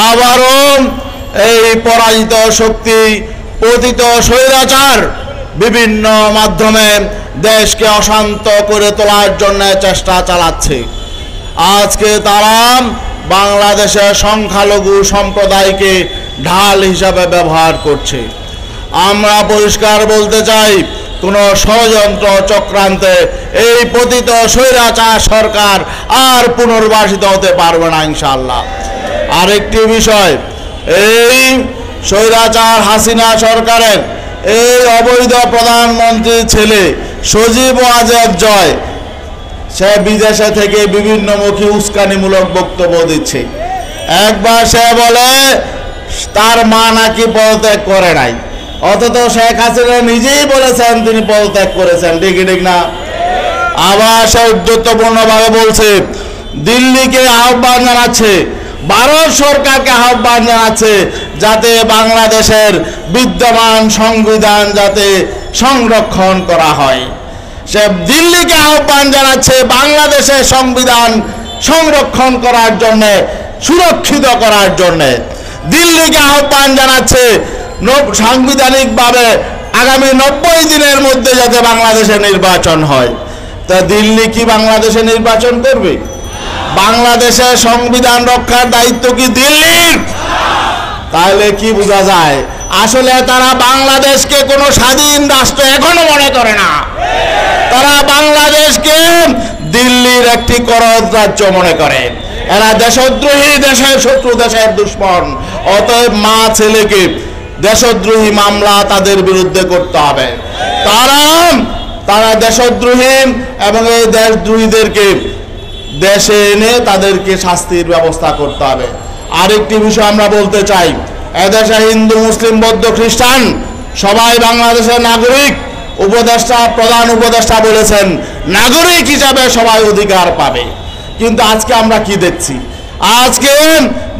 আবারও এই পরাজিত শক্তি পতিত স্বৈরাচার বিভিন্ন মাধ্যমে দেশকে অশান্ত করে তোলার জন্য চেষ্টা চালাচ্ছে। আজকে তারা বাংলাদেশের সংখ্যালঘু সম্প্রদায়কে ঢাল হিসাবে ব্যবহার করছে। আমরা পরিষ্কার বলতে চাই, কোনো ষড়যন্ত্র চক্রান্তে এই পতিত স্বৈরাচার সরকার আর পুনর্বাসিত হতে পারবে না ইনশাআল্লাহ। আরেকটি বিষয়, এই স্বৈরাচার হাসিনা সরকারের এই অবৈধ প্রধানমন্ত্রীর ছেলে সজীব ওয়াজেদ জয়, সে বিদেশে থেকে বিভিন্নমুখী উস্কানিমূলক বক্তব্য দিচ্ছে। একবার সে বলে তার মা নাকি পদত্যাগ করে নাই, অথচ শেখ হাসিনা নিজেই বলেছেন তিনি পদত্যাগ করেছেন, ঠিক না? আবার সে উদ্যতপূর্ণভাবে বলছে দিল্লিকে আহ্বান জানাচ্ছে, ভারত সরকারকে আহ্বান জানাচ্ছে যাতে বাংলাদেশের বিদ্যমান সংবিধান যাতে সংরক্ষণ করা হয়। সে দিল্লিকে আহ্বান জানাচ্ছে বাংলাদেশের সংবিধান সংরক্ষণ করার জন্য, সুরক্ষিত করার জন্য। দিল্লিকে আহ্বান জানাচ্ছে সাংবিধানিকভাবে আগামী 90 দিনের মধ্যে যাতে বাংলাদেশে নির্বাচন হয়। তা দিল্লি কি বাংলাদেশে নির্বাচন করবে? বাংলাদেশের সংবিধান রক্ষার দায়িত্ব কি দিল্লির? তাহলে কি বোঝা যায়, আসলে তারা বাংলাদেশকে কোনো স্বাধীন রাষ্ট্র এখনো মনে করে না। তারা বাংলাদেশকে দিল্লির একটি করদ রাজ্য মনে করে। এরা দেশদ্রোহী, দেশের শত্রু, দেশের দুশ্মন। অতএব মা ছেলেকে দেশদ্রোহী মামলা তাদের বিরুদ্ধে করতে হবে। তারা দেশদ্রোহী এবং এই দেশদ্রোহীদেরকে দেশে এনে তাদেরকে শাস্তির ব্যবস্থা করতে হবে। আরেকটি বিষয় আমরা বলতে চাই, এদেশে হিন্দু, মুসলিম, বৌদ্ধ, খ্রিস্টান সবাই বাংলাদেশের নাগরিক। উপদেষ্টা, প্রধান উপদেষ্টা বলেছেন নাগরিক হিসাবে সবাই অধিকার পাবে। কিন্তু আজকে আমরা কি দেখছি? আজকে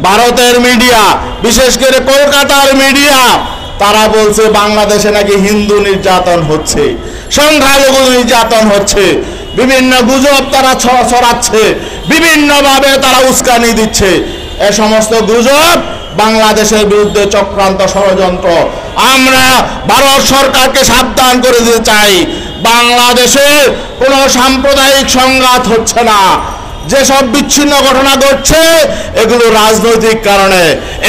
ভারতের মিডিয়া, বিশেষ করে কলকাতার মিডিয়া, তারা বলছে বাংলাদেশে নাকি হিন্দু নির্যাতন হচ্ছে, সংখ্যালঘু নির্যাতন হচ্ছে। বিভিন্ন গুজব তারা ছড়াচ্ছে, বিভিন্নভাবে তারা উস্কানি দিচ্ছে। এ সমস্ত গুজব বাংলাদেশের বিরুদ্ধে চক্রান্ত, ষড়যন্ত্র। আমরা ভারত সরকারকে সাবধান করে দিতে চাই, বাংলাদেশে কোনো সাম্প্রদায়িক সংঘাত হচ্ছে না। যেসব বিচ্ছিন্ন ঘটনা ঘটছে এগুলো রাজনৈতিক কারণে,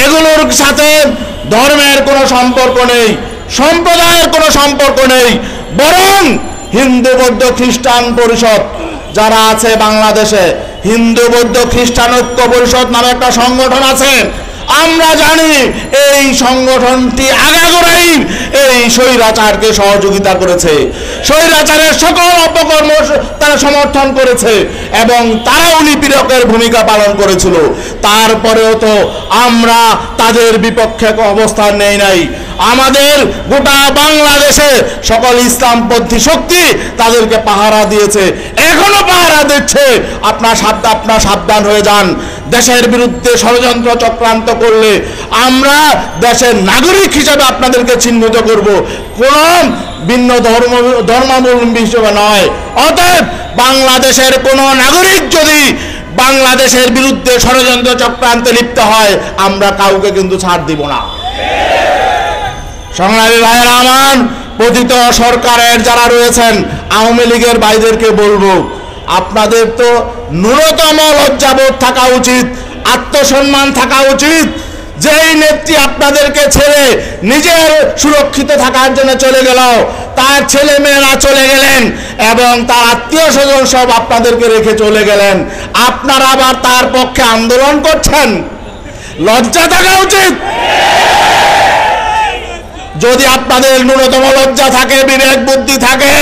এগুলোর সাথে ধর্মের কোনো সম্পর্ক নেই, সম্প্রদায়ের কোনো সম্পর্ক নেই। বরং হিন্দু, বৌদ্ধ, খ্রিস্টান পরিষদ যারা আছে বাংলাদেশে, হিন্দু, বৌদ্ধ, খ্রিস্টান ঐক্য পরিষদ নামে একটা সংগঠন আছে। আমরা জানি এই সংগঠনটি আগাগোড়াই এই স্বৈরাচারকে সহযোগিতা করেছে, স্বৈরাচারের সকল অপকর্ম তারা সমর্থন করেছে এবং তারাও নিপীড়কের ভূমিকা পালন করেছিল। তারপরেও তো আমরা তাদের বিপক্ষে অবস্থান নেই নাই। আমাদের গোটা বাংলাদেশে সকল ইসলামপন্থী শক্তি তাদেরকে পাহারা দিয়েছে, এখনো পাহারা দিচ্ছে। আপনার সাবধান হয়ে যান। দেশের বিরুদ্ধে ষড়যন্ত্র চক্রান্ত করলে আমরা দেশের নাগরিক হিসাবে আপনাদেরকে চিহ্নিত করব, কোন ভিন্ন ধর্মাবলম্বী হিসেবে নয়। অতএব বাংলাদেশের কোন নাগরিক যদি বাংলাদেশের বিরুদ্ধে ষড়যন্ত্র চক্রান্তে লিপ্ত হয়, আমরা কাউকে কিন্তু ছাড় দিব না। সংগ্রামী ভাইয়েরা আমার, পতিত সরকারের যারা রয়েছেন, আওয়ামী লীগের ভাইদেরকে বলবো, আপনাদের তো ন্যূনতম লজ্জাবোধ থাকা উচিত, আত্মসম্মান থাকা উচিত। যেই নেত্রী আপনাদেরকে ছেড়ে নিজের সুরক্ষিত থাকার জন্য চলে গেল, তার ছেলে মেয়েরা চলে গেলেন এবং তার আত্মীয় স্বজন সব আপনাদেরকে রেখে চলে গেলেন, আপনারা আবার তার পক্ষে আন্দোলন করছেন। লজ্জা থাকা উচিত। যদি আপনাদের ন্যূনতম লজ্জা থাকে, বিবেক বুদ্ধি থাকে,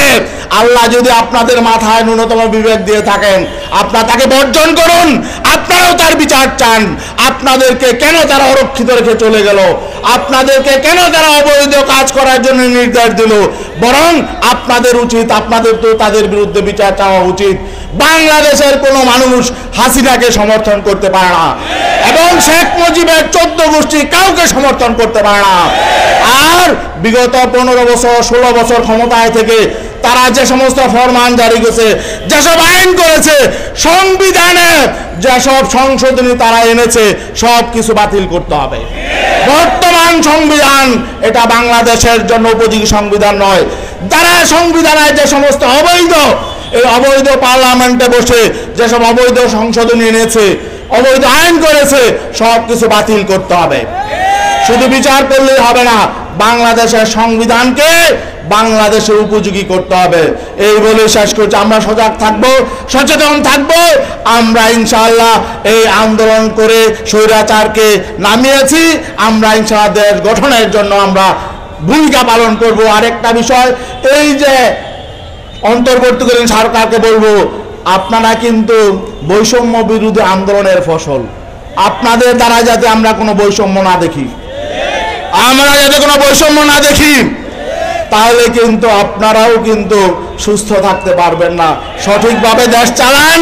আল্লাহ যদি আপনাদের মাথায় ন্যূনতম বিবেক দিয়ে থাকেন, আপনারা তাকে বর্জন করুন। আপনারাও তার বিচার চান। আপনাদেরকে কেন তারা অরক্ষিত রেখে চলে গেল? আপনাদেরকে কেন তারা অবৈধ কাজ করার জন্য নির্দেশ দিল? বরং আপনাদের উচিত, আপনাদের তো তাদের বিরুদ্ধে বিচার চাওয়া উচিত। বাংলাদেশের কোনো মানুষ হাসিনাকে সমর্থন করতে পারে না এবং শেখ মুজিবের 14 গোষ্ঠী কাউকে সমর্থন করতে পারে না। আর বিগত 15 বছর 16 বছর ক্ষমতায় থেকে তারা যে সমস্ত ফরমান জারি করেছে, যেসব আইন করেছে, সংবিধানে যেসব সংশোধনী তারা এনেছে, সব কিছু বাতিল করতে হবে। বর্তমান সংবিধান এটা বাংলাদেশের জন্য উপযোগী সংবিধান নয়। তারা সংবিধানে যে সমস্ত এই অবৈধ পার্লামেন্টে বসে যেসব অবৈধ সংশোধনী এনেছে, অবৈধ আইন করেছে, সব কিছু বাতিল করতে হবে। শুধু বিচার করলেই হবে না, বাংলাদেশের সংবিধানকে বাংলাদেশের উপযোগী করতে হবে। এই বলে শেষ করছি। আমরা সজাগ থাকবো, সচেতন থাকবো। আমরা ইনশাআল্লাহ এই আন্দোলন করে স্বৈরাচারকে নামিয়েছি। আমরা ইনশাআল্লাহ দেশ গঠনের জন্য আমরা ভূমিকা পালন করব। আরেকটা বিষয়, এই যে অন্তর্বর্তীকালীন সরকারকে বলবো, আপনারা কিন্তু বৈষম্য বিরোধী আন্দোলনের ফসল। আপনাদের দ্বারা যাতে আমরা কোনো বৈষম্য না দেখি, তাহলে কিন্তু আপনারাও কিন্তু সুস্থ থাকতে পারবেন না। সঠিকভাবে দেশ চালান,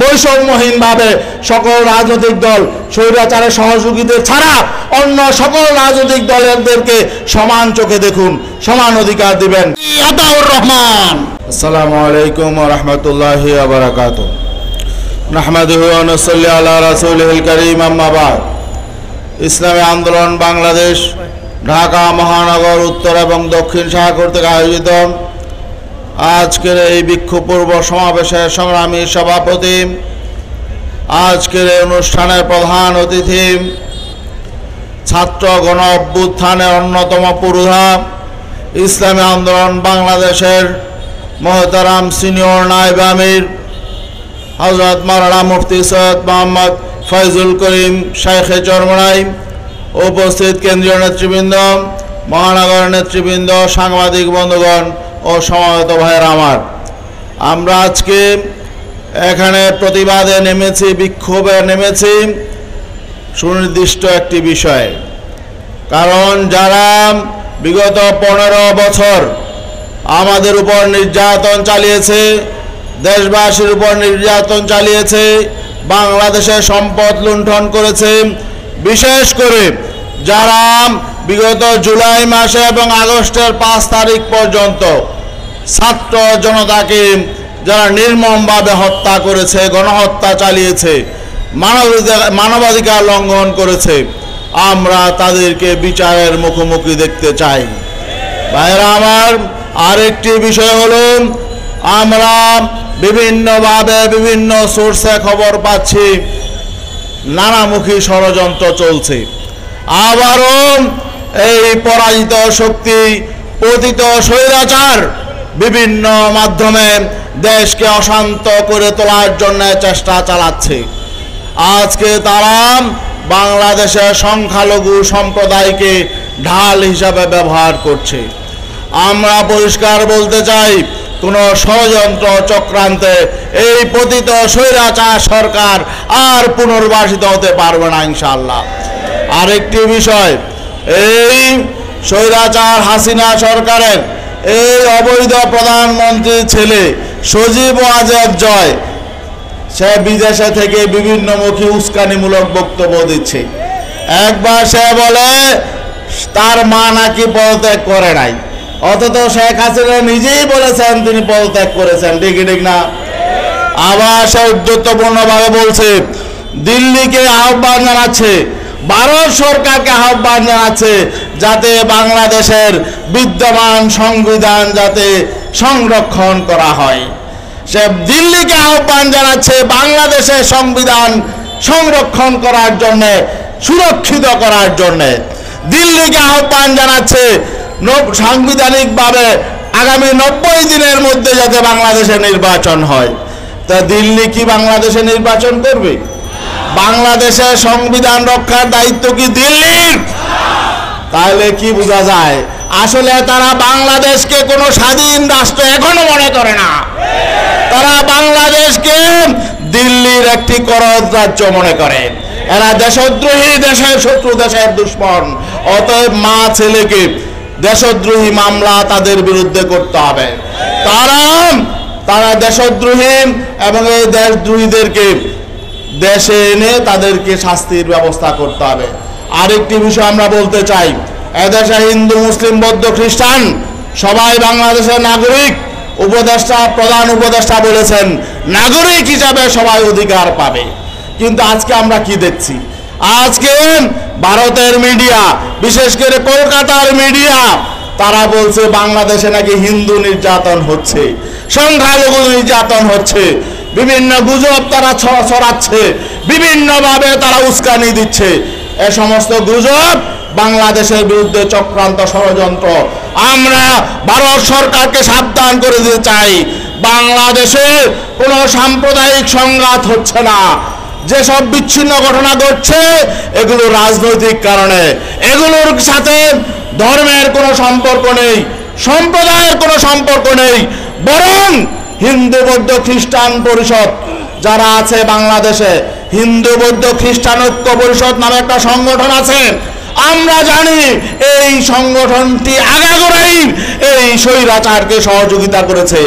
বৈষম্যহীনভাবে। সকল রাজনৈতিক দল স্বৈরাচারের সহযোগীদের ছাড়া অন্য সকল রাজনৈতিক দলেরদেরকে সমান চোখে দেখুন, সমান অধিকার দিবেন। আতাউর রহমান। আসসালামু আলাইকুম ওয়া রাহমাতুল্লাহি ওয়া বারাকাতুহু। নাহমাদুহু ওয়া নুসাল্লি আলা রাসূলিল কারীম, আম্মা বাদ। ইসলামী আন্দোলন বাংলাদেশ ঢাকা মহানগর উত্তর এবং দক্ষিণ শাখা কর্তৃক আয়োজিত আজকের এই বিক্ষোভ পূর্ব সমাবেশের সংগ্রামী সভাপতি, আজকের এই অনুষ্ঠানের প্রধান অতিথি, ছাত্র গণ অভ্যুত্থানের অন্যতম পুরোধা, ইসলামী আন্দোলন বাংলাদেশের মহতারাম সিনিয়র নায়েব আমির হযরত মাওলানা মুফতি সৈয়দ মোহাম্মদ ফয়জুল করিম শাইখে চরমনাই, উপস্থিত কেন্দ্রীয় নেতৃবৃন্দ, মহানগর নেতৃবৃন্দ, সাংবাদিক বন্ধুগণ ও সমবেত ভাইয়েরা আমার, আমরা আজকে এখানে প্রতিবাদে নেমেছি, বিক্ষোভে নেমেছি সুনির্দিষ্ট একটি বিষয়। কারণ যারা বিগত 15 বছর আমাদের উপর নির্যাতন চালিয়েছে, দেশবাসীর উপর নির্যাতন চালিয়েছে, বাংলাদেশের সম্পদ লুণ্ঠন করেছে, বিশেষ করে যারা বিগত জুলাই মাসে এবং আগস্টের 5 তারিখ পর্যন্ত ছাত্র জনতাকে যারা নির্মমভাবে হত্যা করেছে, গণহত্যা চালিয়েছে, মানবাধিকার লঙ্ঘন করেছে, আমরা তাদেরকে বিচারের মুখোমুখি দেখতে চাই। ভাইরা আমার, আরেকটি বিষয় হলো, আমরা বিভিন্নভাবে বিভিন্ন সোর্সে খবর পাচ্ছি নানামুখী ষড়যন্ত্র চলছে। আবারও এই পরাজিত শক্তি, পতিত স্বৈরাচার বিভিন্ন মাধ্যমে দেশকে অশান্ত করে তোলার জন্য চেষ্টা চালাচ্ছে। আজকে তারা বাংলাদেশের সংখ্যালঘু সম্প্রদায়কে ঢাল হিসাবে ব্যবহার করছে। আমরা পরিষ্কার বলতে চাই, কোন ষড়যন্ত্র চক্রান্তে এই পতিত স্বৈরাচার সরকার আর পুনর্বাসিত হতে পারবে না ইনশাআল্লাহ। আরেকটি বিষয়, এই স্বৈরাচার হাসিনা সরকারের এই অবৈধ প্রধানমন্ত্রীর ছেলে সজীব ওয়াজেদ জয়, সে বিদেশে থেকে বিভিন্নমুখী উস্কানিমূলক বক্তব্য দিচ্ছে। একবার সে বলে তার মা নাকি পদত্যাগ করে নাই, অথচ শেখ হাসিনা নিজেই বলেছেন তিনি পদত্যাগ করেছেন। ঠিক ঠিক না? আবার সে উদ্যতপূর্ণভাবে বলছে, দিল্লিকে আহ্বান জানাচ্ছে, ভারত সরকারকে আহ্বান জানাচ্ছে যাতে বাংলাদেশের বিদ্যমান সংবিধান যাতে সংরক্ষণ করা হয়। সে দিল্লিকে আহ্বান জানাচ্ছে বাংলাদেশের সংবিধান সংরক্ষণ করার জন্যে, সুরক্ষিত করার জন্যে। দিল্লিকে আহ্বান জানাচ্ছে সাংবিধানিকভাবে আগামী 90 দিনের মধ্যে যাতে বাংলাদেশে নির্বাচন হয়। তা দিল্লি কি বাংলাদেশে নির্বাচন করবে? বাংলাদেশের সংবিধান রক্ষার দায়িত্ব কি দিল্লির? তাহলে কি বোঝা যায়, আসলে তারা বাংলাদেশকে কোনো স্বাধীন রাষ্ট্র এখনো মনে করে না। তারা বাংলাদেশকে দিল্লির একটি করদ রাজ্য মনে করে। এরা দেশদ্রোহী, দেশের শত্রু, দেশের দুশ্মন। অতএব মা ছেলেকে দেশদ্রোহী মামলা তাদের বিরুদ্ধে করতে হবে। তারা দেশদ্রোহী এবং এই দেশদ্রোহীদেরকে দেশে এনে তাদেরকে শাস্তির ব্যবস্থা করতে হবে। আরেকটি বিষয় আমরা বলতে চাই, এদেশে হিন্দু, মুসলিম, বৌদ্ধ, খ্রিস্টান সবাই বাংলাদেশের নাগরিক। উপদেষ্টা প্রধান উপদেষ্টা বলেছেন নাগরিক হিসাবে সবাই অধিকার পাবে। কিন্তু আজকে আমরা কি দেখছি? আজকে ভারতের মিডিয়া, বিশেষ করে কলকাতার মিডিয়া, তারা বলছে বাংলাদেশে নাকি হিন্দু নির্যাতন হচ্ছে, সংখ্যালঘু নির্যাতন হচ্ছে, বিভিন্ন গুজব তারা ছড়াচ্ছে, বিভিন্নভাবে তারা উস্কানি দিচ্ছে। এ সমস্ত গুজব বাংলাদেশের বিরুদ্ধে চক্রান্ত, ষড়যন্ত্র। আমরা ভারত সরকারকে সাবধান করে দিতে চাই, বাংলাদেশে কোনো সাম্প্রদায়িক সংঘাত হচ্ছে না। যেসব বিচ্ছিন্ন ঘটনা ঘটছে এগুলো রাজনৈতিক কারণে, এগুলোর সাথে ধর্মের কোনো সম্পর্ক নেই, সম্প্রদায়ের কোনো সম্পর্ক নেই। বরং হিন্দু বৌদ্ধ খ্রিস্টান পরিষদ যারা আছে বাংলাদেশে, হিন্দু বৌদ্ধ খ্রিস্টান ঐক্য পরিষদ নামে একটা সংগঠন আছে। আমরা জানি এই সংগঠনটি আগাগোড়াই এই স্বৈরাচারকে সহযোগিতা করেছে।